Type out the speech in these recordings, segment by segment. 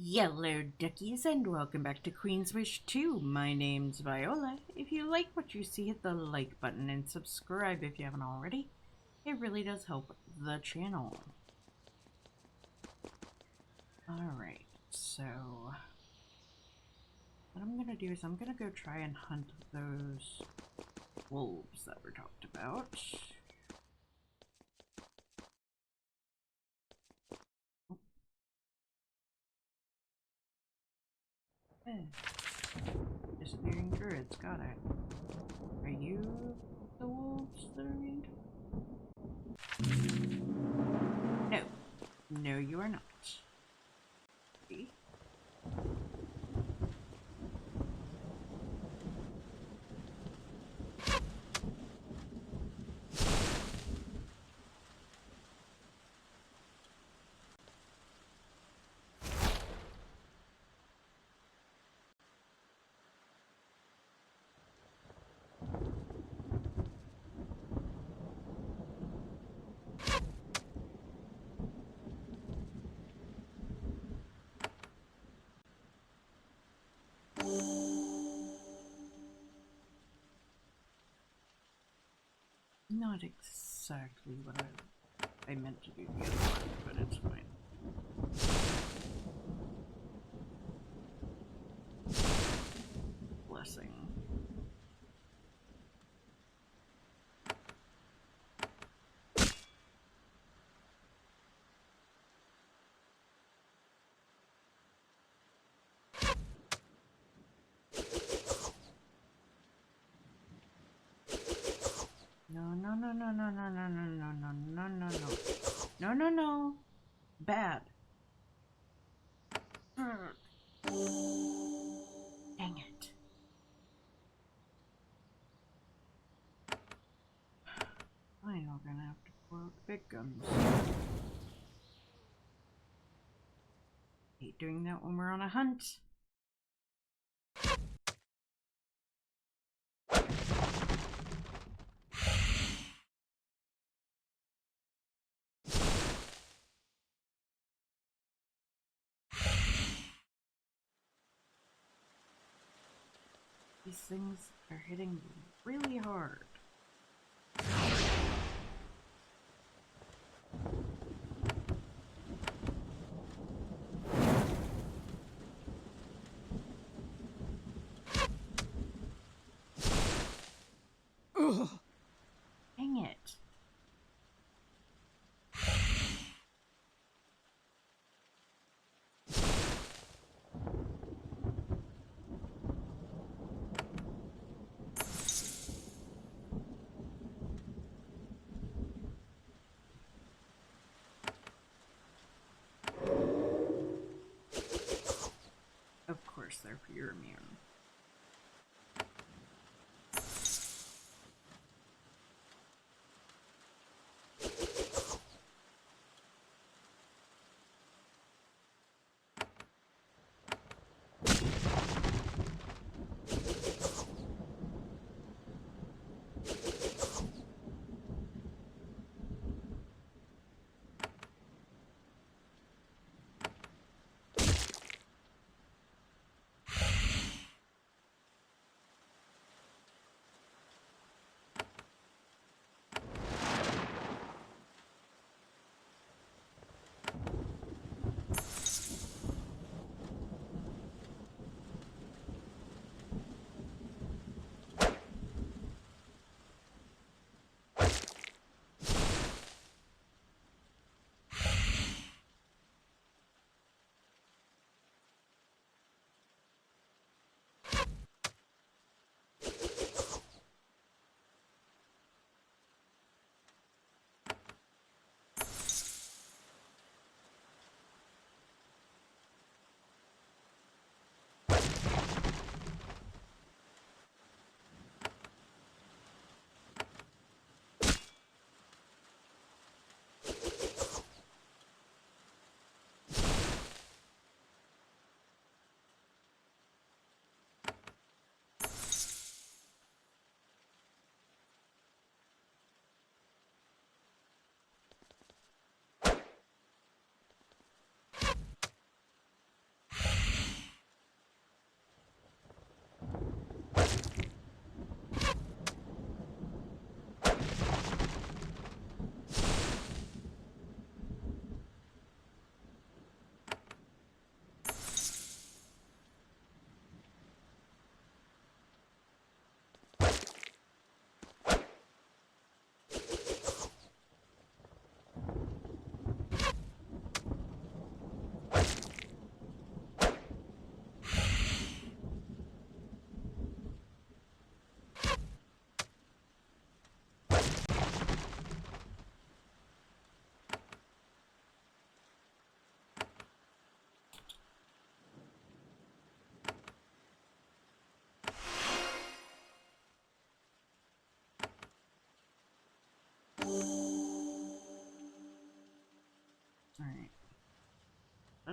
Yellow duckies, and welcome back to Queen's Wish 2. My name's Viola. If you like what you see, hit the like button and subscribe if you haven't already. It really does help the channel. Alright, so what I'm gonna do is I'm gonna go try and hunt those wolves that were talked about. Eh. Disappearing druids, got it. Are you the wolves that are being told? No. No, you are not. See? Not exactly what I meant to do the other one, but it's fine. Blessing. No, no, no, no, no, no, no, no, no, no, no, no, no. No, no, no. Bad. Dang it. I'm not gonna have to pull out the big guns. Hate doing that when we're on a hunt. These things are hitting really hard. Ugh. Dang it. Of course, they're fear immune.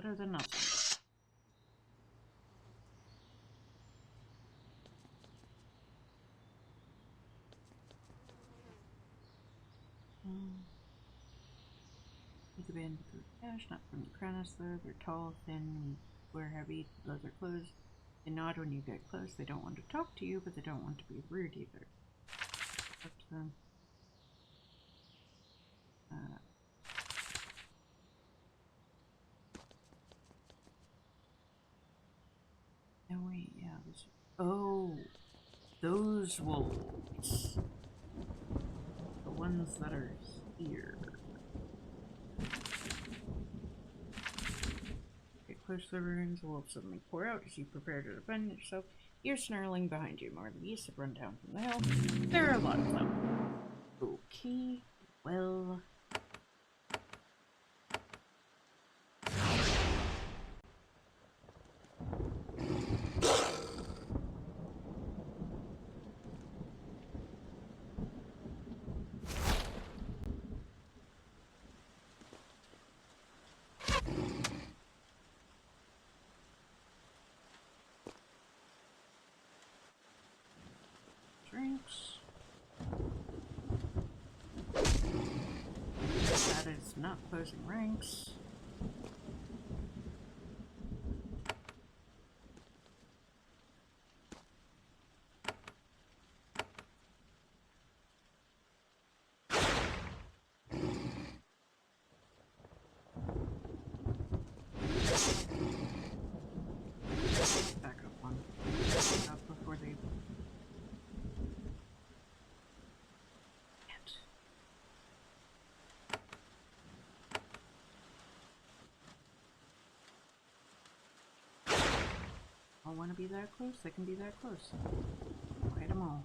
Better than nothing. Take a band through cash, not from the Kranas though. They're tall, thin, wear heavy leather clothes. They nod when you get close. They don't want to talk to you, but they don't want to be rude either. Up to them. Oh wait, yeah, this. Oh, those wolves. The ones that are here. Get close to the ruins, the wolves suddenly pour out as you prepare to defend yourself. You're snarling behind you. More of the beasts have run down from the hill. There are a lot of them. Okay, well. Drinks. That is not closing ranks. Back up one. Up before they. I want to be that close, they can be that close. Fight them all.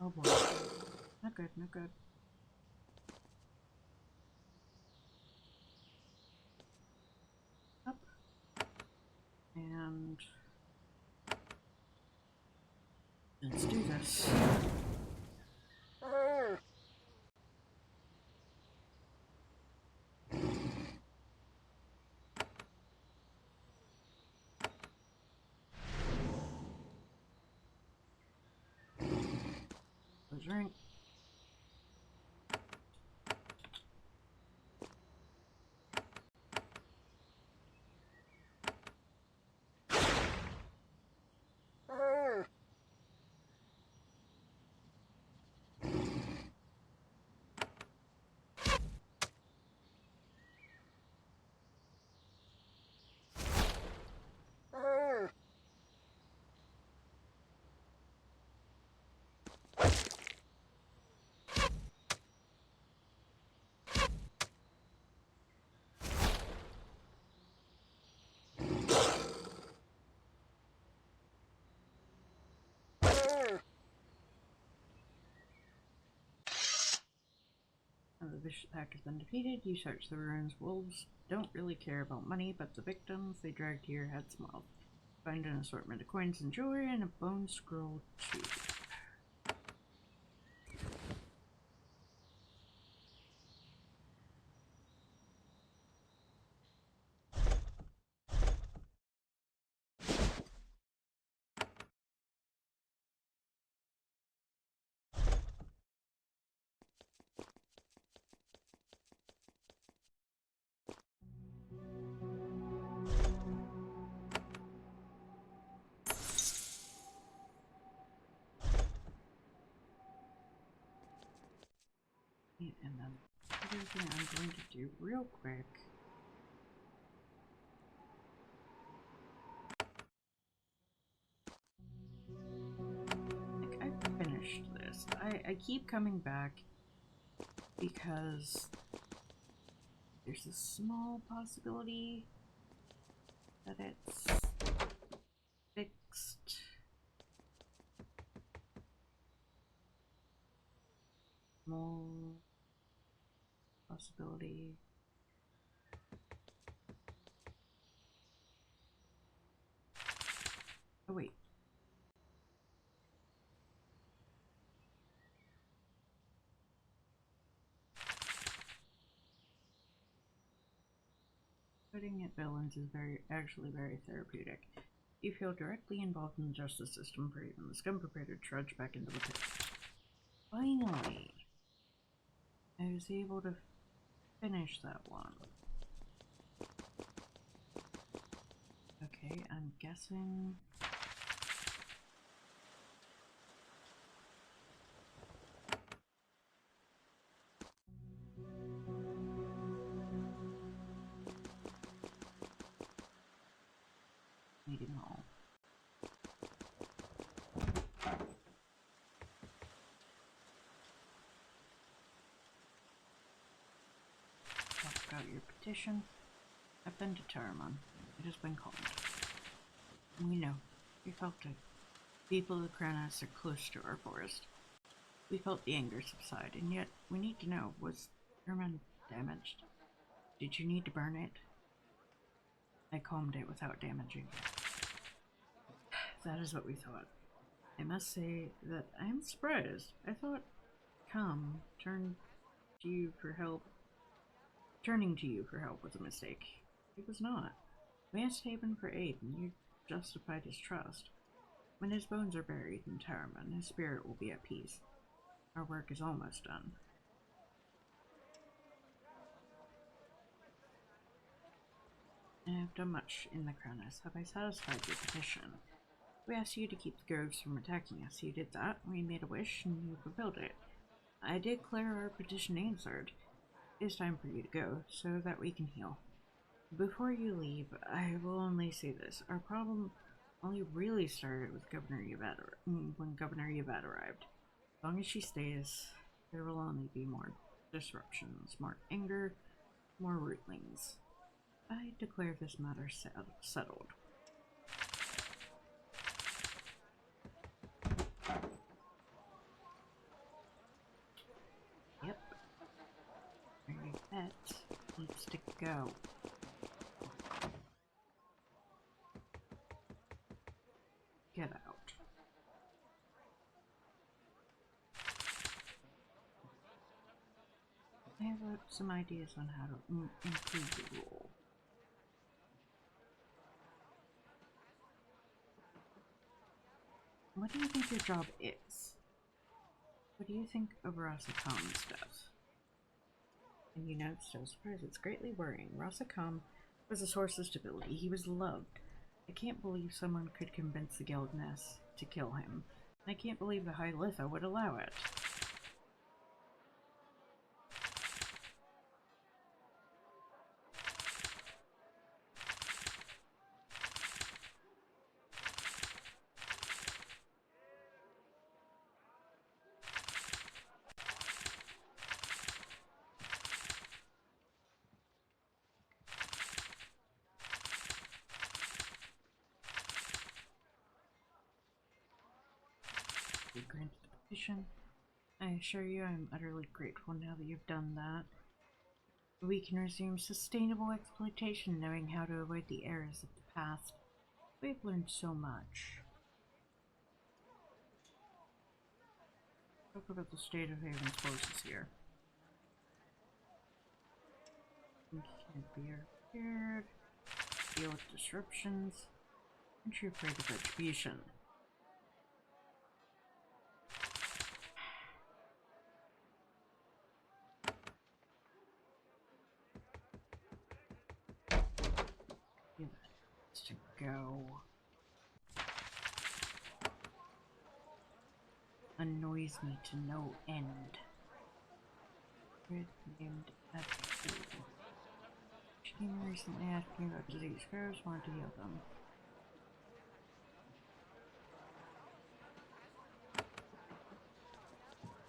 Oh boy. Not good, not good. Up. And let's do this. Close rank. The vicious pack has been defeated. You search the ruins. Wolves don't really care about money, but the victims they drag to your head's mouth. Find an assortment of coins and jewelry and a bone scroll too. And then other thing I'm going to do real quick. Like, I finished this. I keep coming back because there's a small possibility that it's fixed. Small possibility. Oh, wait. Putting at villains is actually very therapeutic. You feel directly involved in the justice system for even the scum prepared to trudge back into the pit. Finally, I was able to finish that one. Okay, I'm guessing... meeting hall. Talk about your petition. I've been to Taraman. It has been called. We know. We felt it. People of Kranas are close to our forest. We felt the anger subside, and yet we need to know, was Taraman damaged? Did you need to burn it? I calmed it without damaging it. That is what we thought. I must say that I am surprised. I thought turning to you for help was a mistake. It was not. We asked Haven for aid, and you justified his trust. When his bones are buried in Taraman, his spirit will be at peace. Our work is almost done. I have done much in the Kranas. Have I satisfied your petition? We asked you to keep the groves from attacking us. You did that. We made a wish, and you fulfilled it. I declare our petition answered. It is time for you to go, so that we can heal. Before you leave, I will only say this. Our problem only really started with when Governor Yvette arrived. As long as she stays, there will only be more disruptions, more anger, more rootlings. I declare this matter settled. Yep. Yvette needs to go. Get out. I have some ideas on how to improve the role. What do you think your job is? What do you think of Rasakham's death? And you know, still surprised, it's greatly worrying. Rasakam was a source of stability. He was loved. I can't believe someone could convince the Guildness to kill him. And I can't believe the High Litha would allow it. We granted the petition. I assure you I'm utterly grateful now that you've done that. We can resume sustainable exploitation knowing how to avoid the errors of the past. We've learned so much. Talk about the state of Haven's forces here. We can't be repaired. Deal with disruptions. Aren't you afraid of retribution? He has to go. Annoys me to no end. Named Edward. She came recently asking about disease. Pharaohs wanted to heal them.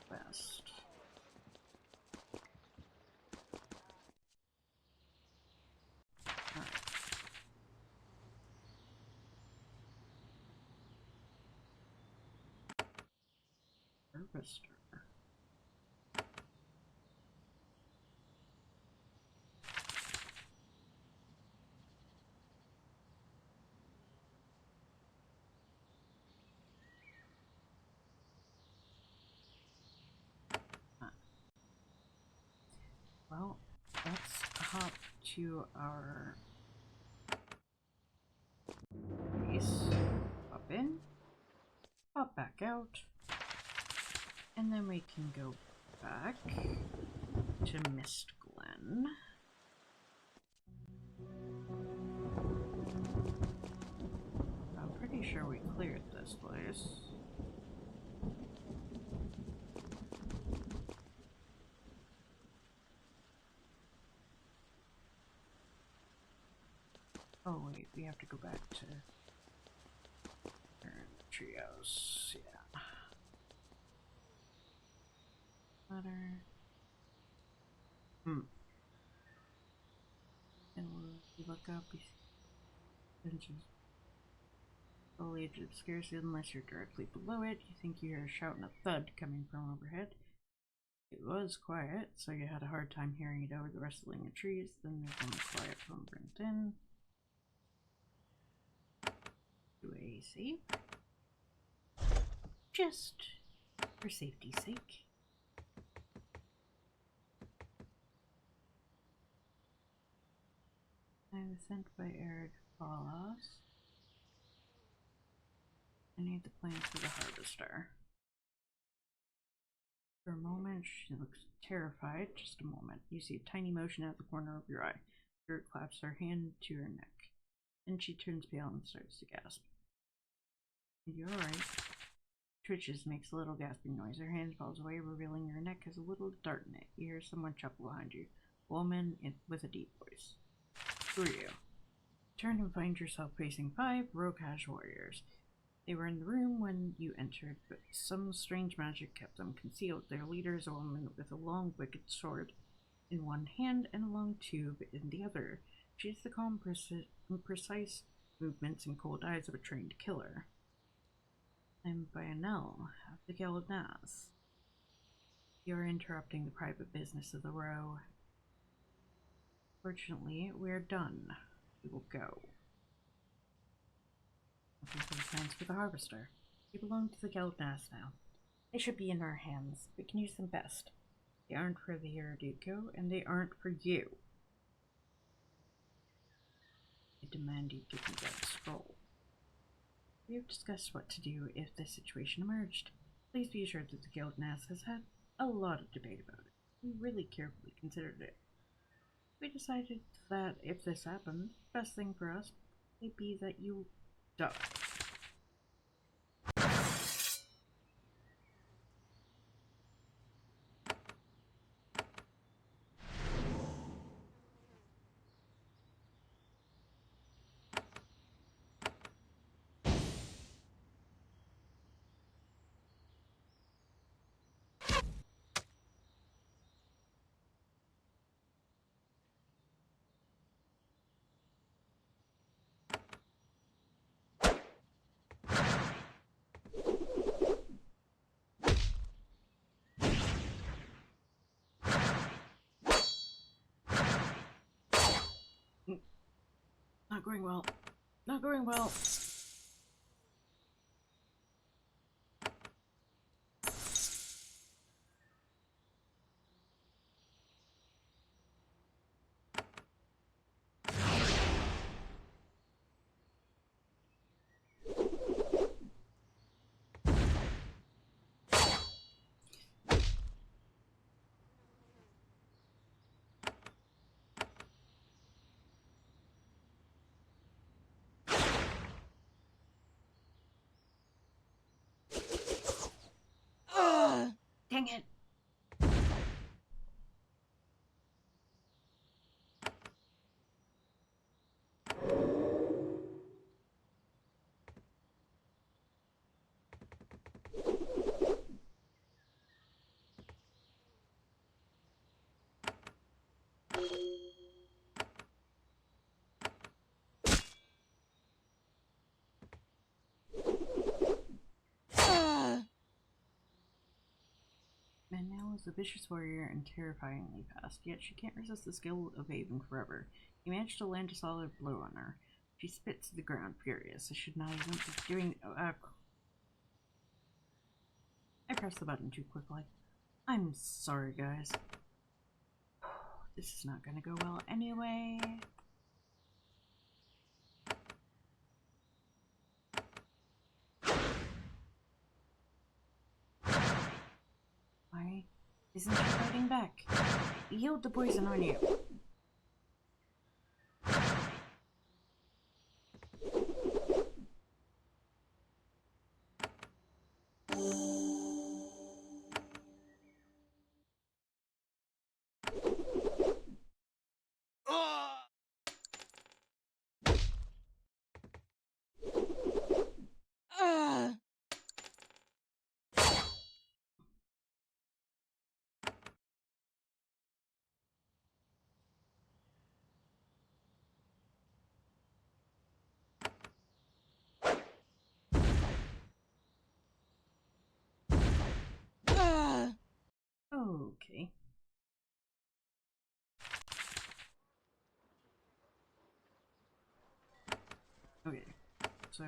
Best. Alright. Harvester. to our base, pop in, pop back out, and then we can go back to Mist Glen. I'm pretty sure we cleared this place. Oh wait, we have to go back to the treehouse, yeah. Ladder. And we look up, we see benches. Foliage obscures it unless you're directly below it. You think you hear a shout and a thud coming from overhead. It was quiet, so you had a hard time hearing it over the rustling of trees. Then there's one quiet from Brenton. Do a save. Just for safety's sake. I was sent by Eric Paulus. I need the plans for the harvester. For a moment, she looks terrified. Just a moment. You see a tiny motion out the corner of your eye. Spirit claps her hand to her neck. Then she turns pale and starts to gasp. You're alright. Twitches, makes a little gasping noise. Her hand falls away, revealing her neck has a little dart in it. You hear someone chuckle behind you. A woman with a deep voice. Who are you? Turn and find yourself facing 5 Rokash warriors. They were in the room when you entered, but some strange magic kept them concealed. Their leader is a woman with a long, wicked sword in one hand and a long tube in the other. She has the calm, precise movements and cold eyes of a trained killer. I'm Viola of the Kranas. You're interrupting the private business of the row. Fortunately, we're done. We will go. Looking for the plans for the harvester. They belong to the Kranas now. They should be in our hands. We can use them best. They aren't for the irritated, and they aren't for you. I demand you give me that scroll. We have discussed what to do if this situation emerged. Please be assured that the Kranas has had a lot of debate about it. We really carefully considered it. We decided that if this happened, the best thing for us would be that you die. Not going well. Not going well. Dang it. Manel is a vicious warrior and terrifyingly fast, yet she can't resist the skill of evading forever. He managed to land a solid blow on her. She spits to the ground, furious. I should not even be doing. I pressed the button too quickly. I'm sorry, guys. This is not gonna go well anyway. Why isn't she fighting back? Yield the poison on you. Okay. Okay, so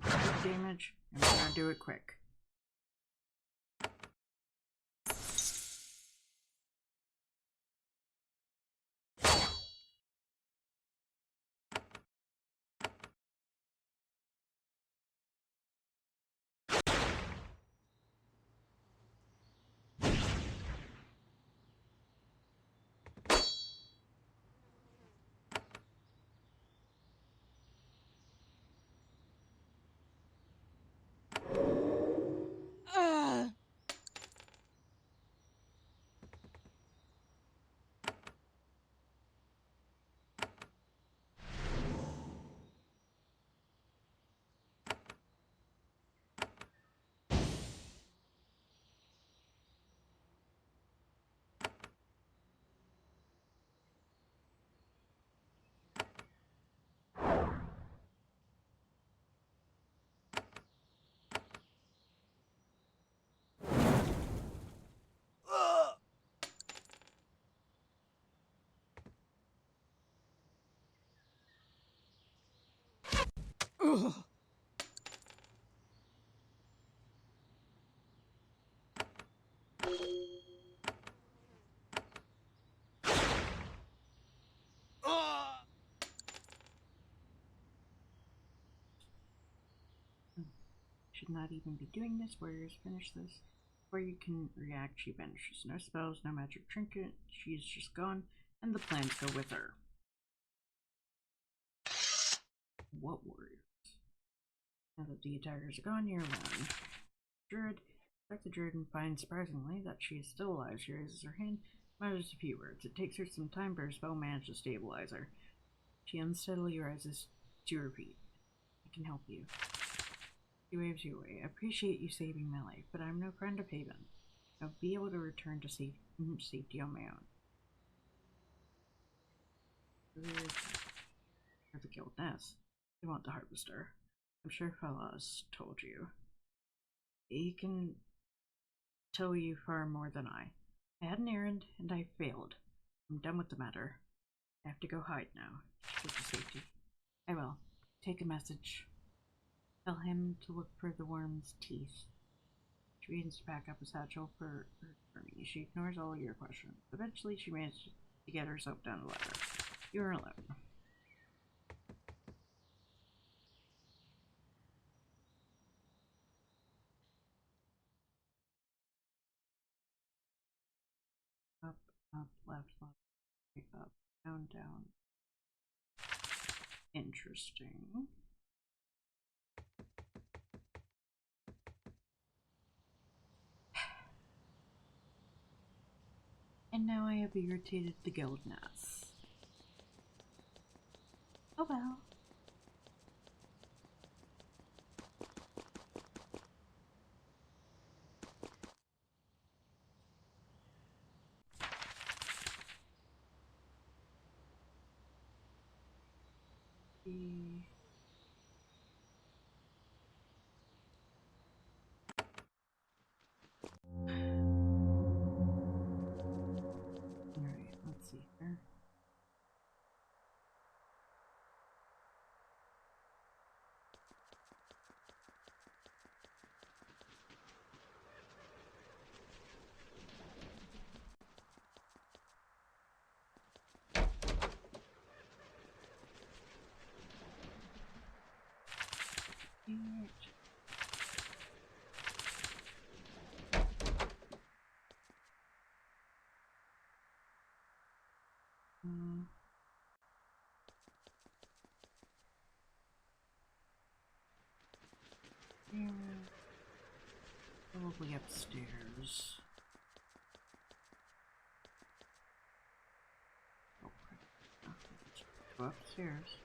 good damage, and we're gonna do it quick. Should not even be doing this. Warriors, finish this. Before you can react, she vanishes. No spells, no magic trinket. She's just gone, and the plans go with her. What warriors? Now that the attackers are gone, you're alone. Druid. Check the druid and finds surprisingly that she is still alive. She raises her hand, mutters a few words. It takes her some time, but her spell managed to stabilize her. She unsteadily rises to her feet. I can help you. He waves you away. I appreciate you saving my life, but I'm no friend of Haven. I'll be able to return to safety on my own. For the guild nest. You want the harvester. I'm sure Fellas told you. He can tell you far more than I. I had an errand, and I failed. I'm done with the matter. I have to go hide now. To get to safety. I will. Take a message. Tell him to look for the worm's teeth. She begins to pack up a satchel for me. She ignores all your questions. Eventually, she manages to get herself down the ladder. You're alone. Up, up, left, right, up. Down, down. Interesting. And now I have irritated the Guildnas. Oh well. Alright, let's see here. Here. Probably upstairs. Oh, go upstairs.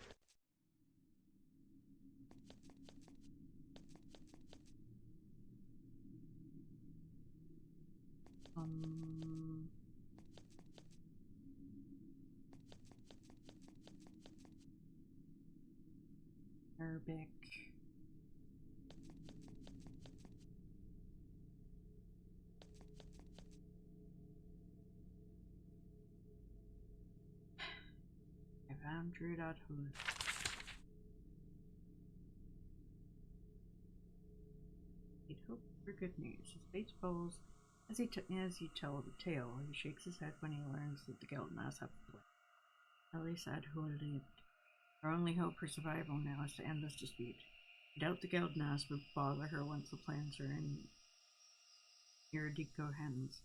Arabic. I found Druid.hood. He'd hope for good news. His face falls as you tell the tale. He shakes his head when he learns that the Guildnas have a plan. At least Hood lived. Our only hope for survival now is to end this dispute. I doubt the Guildnas would bother her once the plans are in Irritated hands.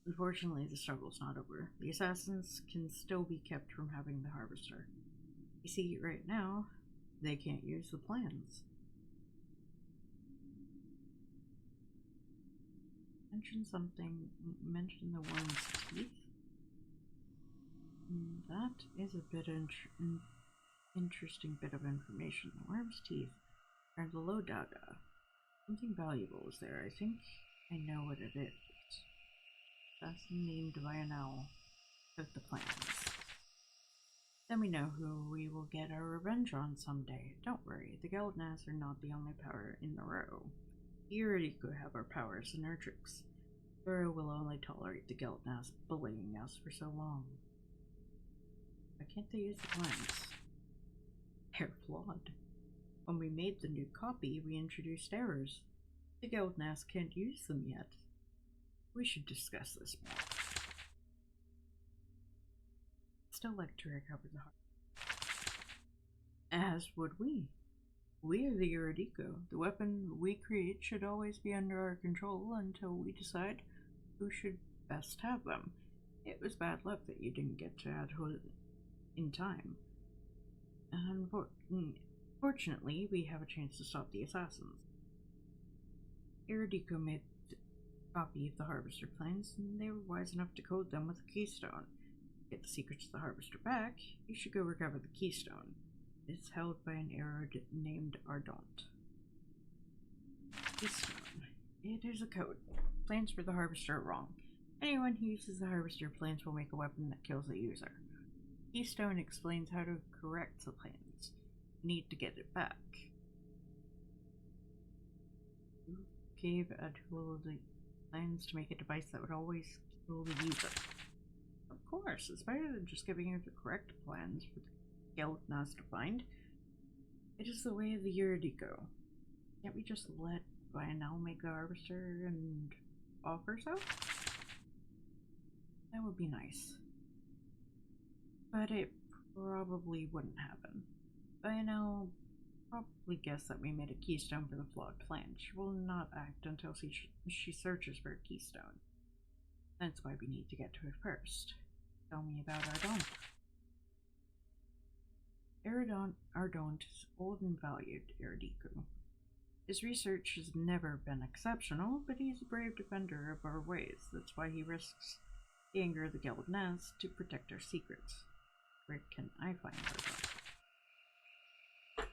Unfortunately, the struggle's not over. The assassins can still be kept from having the Harvester. You see, right now, they can't use the plans. Mention the worm's teeth? That is a bit interesting bit of information. The worm's teeth are the low data. Something valuable is there. I think I know what it is. Assassin named Viola took the plans. Then we know who we will get our revenge on someday. Don't worry, the Guildnas are not the only power in the row. We already could have our powers and our tricks. The row will only tolerate the Guildnas bullying us for so long. Why can't they use the plans? They're flawed. When we made the new copy, we introduced errors. The Guildnas can't use them yet. We should discuss this more. Still like to recover the heart. As would we. We are the Eurydico. The weapon we create should always be under our control until we decide who should best have them. It was bad luck that you didn't get to Hood in time. Fortunately, we have a chance to stop the assassins. Eurydico made a copy of the Harvester plans, and they were wise enough to code them with a keystone. To get the secrets of the Harvester back, you should go recover the keystone. It's held by an arrow named Ardent. Keystone. It is a code. Plans for the Harvester are wrong. Anyone who uses the Harvester plans will make a weapon that kills the user. Keystone explains how to correct the plans. You need to get it back. You gave Adhul the plans to make a device that would always kill the user. Of course, it's better than just giving her the correct plans for the Guildnas to find. It is the way of the Eurydico. Can't we just let Viola make the Harvester and offer so? That would be nice. But it probably wouldn't happen. Viola probably guessed that we made a keystone for the flawed plan. She will not act until she searches for a keystone. That's why we need to get to it first. Tell me about Ardont is old and valued, Erdiku. His research has never been exceptional, but he's a brave defender of our ways. That's why he risks the anger of the Guild Nest to protect our secrets. Where can I find Ardont?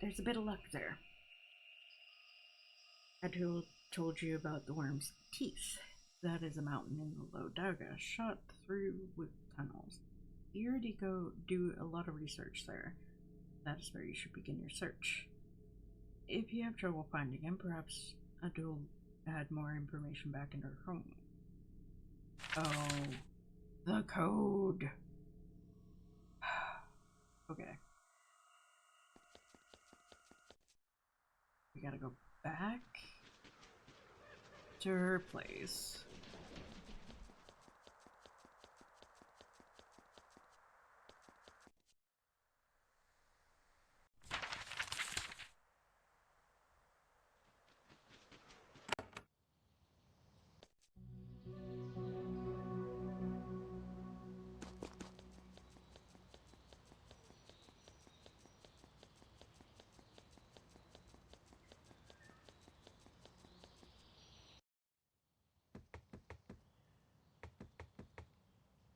There's a bit of luck there. Adul told you about the worm's teeth. That is a mountain in the Low Daga, shot through with tunnels. The Erdiku do a lot of research there. That is where you should begin your search. If you have trouble finding him, perhaps Adul had more information back in her home. Oh, the code. Okay. We gotta go back to her place.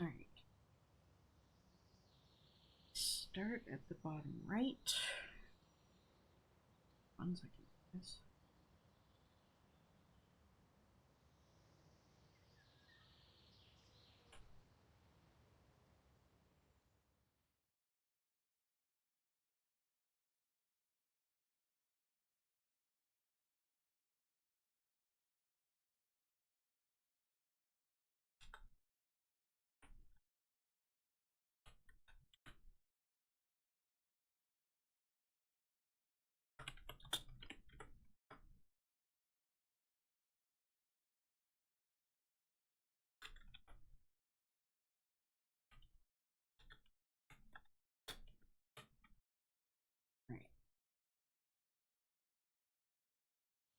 Alright. Start at the bottom right. 1 second, guys. Right.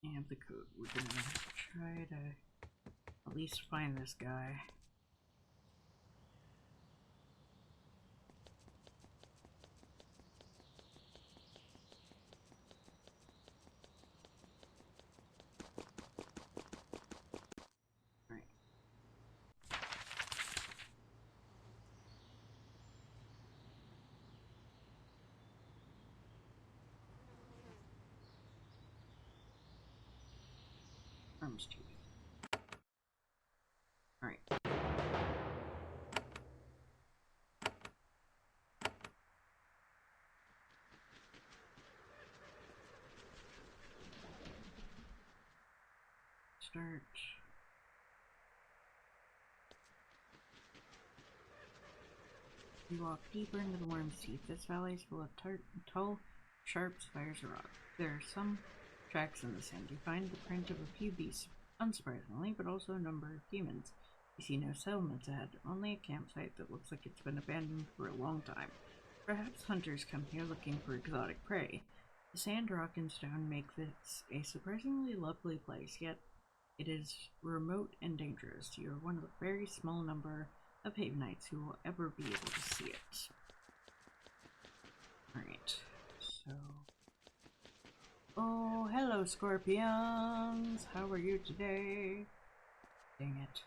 And the code. We're gonna try to at least find this guy. Right. Arms too. Alright. Start. You walk deeper into the worm's teeth. This valley is full of tall, sharp spires of rock. There are some tracks in the sand. You find the print of a few beasts, unsurprisingly, but also a number of humans. You see no settlements ahead, only a campsite that looks like it's been abandoned for a long time. Perhaps hunters come here looking for exotic prey. The sand, rock, and stone make this a surprisingly lovely place, yet it is remote and dangerous. You are one of the very small number of Havenites who will ever be able to see it. Alright, so... Oh, hello, Scorpions! How are you today? Dang it.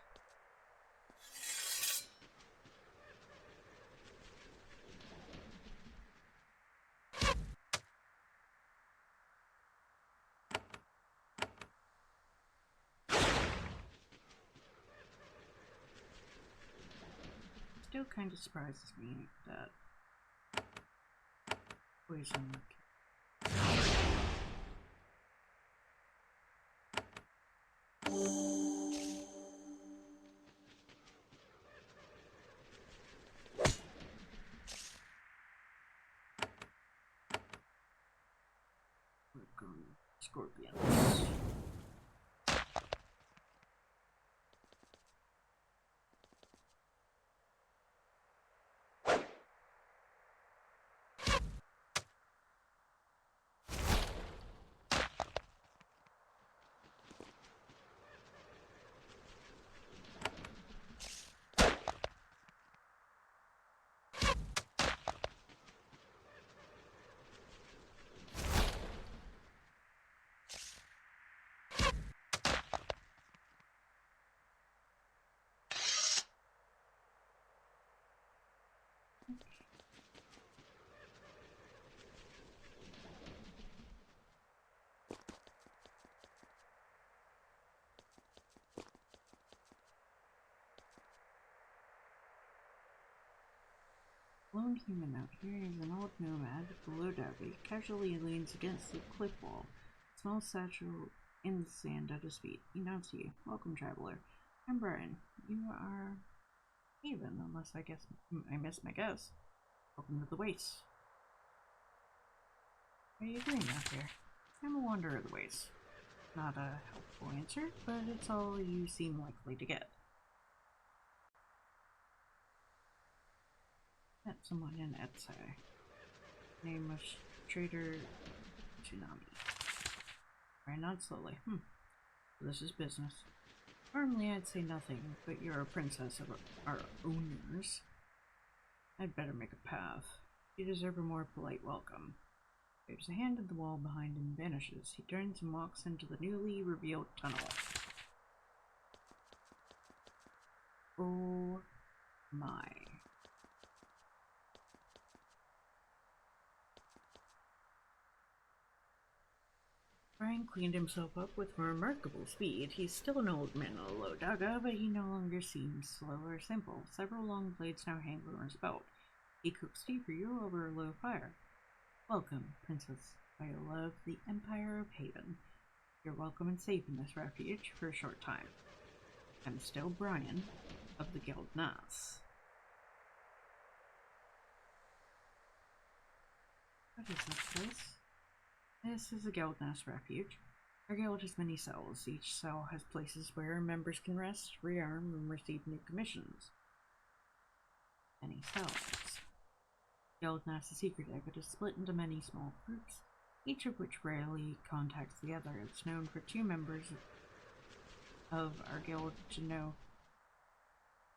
Still kind of surprises me that poison. We're going Scorpions. lone human out here is an old nomad, below dog. He casually leans against the cliff wall, small satchel in the sand at his feet. He nods to you. Welcome, traveler. I'm Brian. You are Haven, unless I guess I missed my guess. Welcome to the Waste. What are you doing out here? I'm a wanderer of the Waste. Not a helpful answer, but it's all you seem likely to get. Met someone in Etsai. Name was Trader Tsunami. I nod slowly. This is business. Normally I'd say nothing, but you're a princess of our owners. I'd better make a path. You deserve a more polite welcome. Waves a hand at the wall behind him and vanishes. He turns and walks into the newly revealed tunnel. Oh my. Brian cleaned himself up with remarkable speed. He's still an old man in a low daga, but he no longer seems slow or simple. Several long blades now hang from his belt. He cooks tea for you over a low fire. Welcome, Princess Viola of the Empire of Haven. You're welcome and safe in this refuge for a short time. I'm still Brian of the Guild Nas. What is this place? This is a Guild Nest refuge. Our guild has many cells. Each cell has places where members can rest, rearm, and receive new commissions. Many cells. Guild Nest is secretive. It is split into many small groups, each of which rarely contacts the other. It's known for two members of our guild to know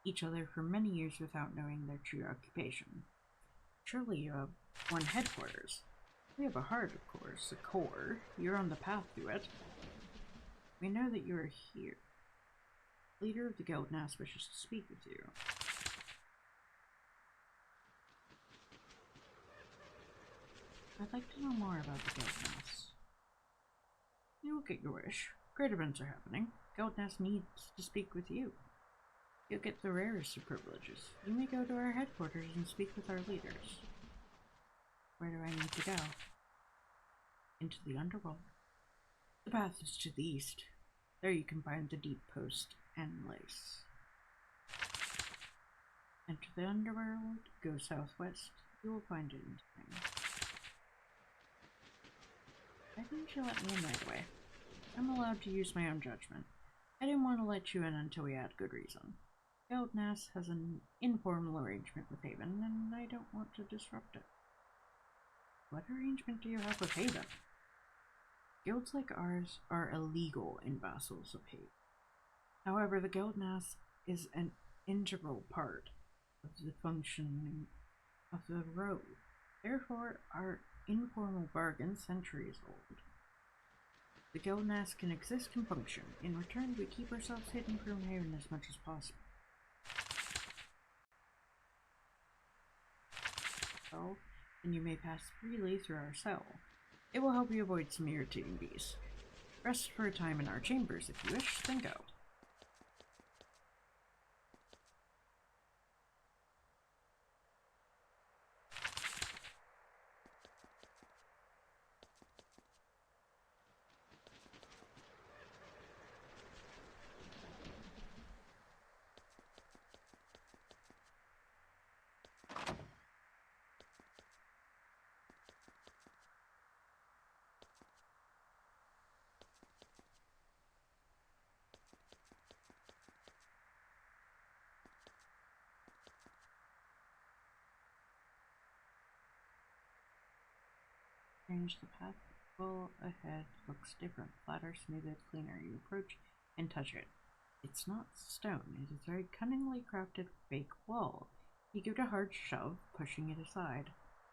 each other for many years without knowing their true occupation. Surely you have one headquarters. We have a heart, of course, a core. You're on the path to it. We know that you are here. The leader of the Guild Nest wishes to speak with you. I'd like to know more about the Guild Nest. You will get your wish. Great events are happening. Guild Nest needs to speak with you. You'll get the rarest of privileges. You may go to our headquarters and speak with our leaders. Where do I need to go? Into the underworld. The path is to the east. There you can find the deep post and lace. Enter the underworld, go southwest. You will find it in time. Why didn't you let me in right away? I'm allowed to use my own judgment. I didn't want to let you in until we had good reason. Guild Nest has an informal arrangement with Haven, and I don't want to disrupt it. What arrangement do you have with Haven? Guilds like ours are illegal in vassals of Haven. However, the Guild Nest is an integral part of the functioning of the road. Therefore, our informal bargain centuries old. The Guild Nest can exist and function. In return, we keep ourselves hidden from Haven as much as possible. So, then you may pass freely through our cell. It will help you avoid some irritating bees. Rest for a time in our chambers if you wish, then go. Change the path. Well, ahead looks different. Flatter, smoother, cleaner. You approach and touch it. It's not stone. It is a very cunningly crafted fake wall. You give it a hard shove, pushing it aside.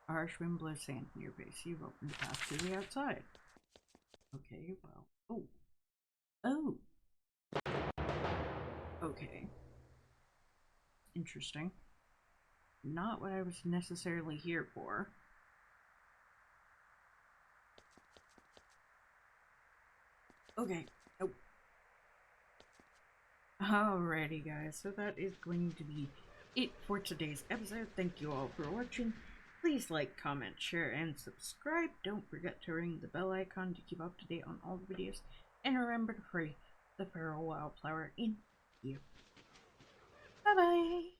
A harsh wind blows sand in your face. You've opened a path to the outside. Okay, well. Oh! Okay. Interesting. Not what I was necessarily here for. Okay. Oh. Alrighty, guys. So that is going to be it for today's episode. Thank you all for watching. Please like, comment, share, and subscribe. Don't forget to ring the bell icon to keep up to date on all the videos. And remember to pray the feral wildflower in you. Bye bye!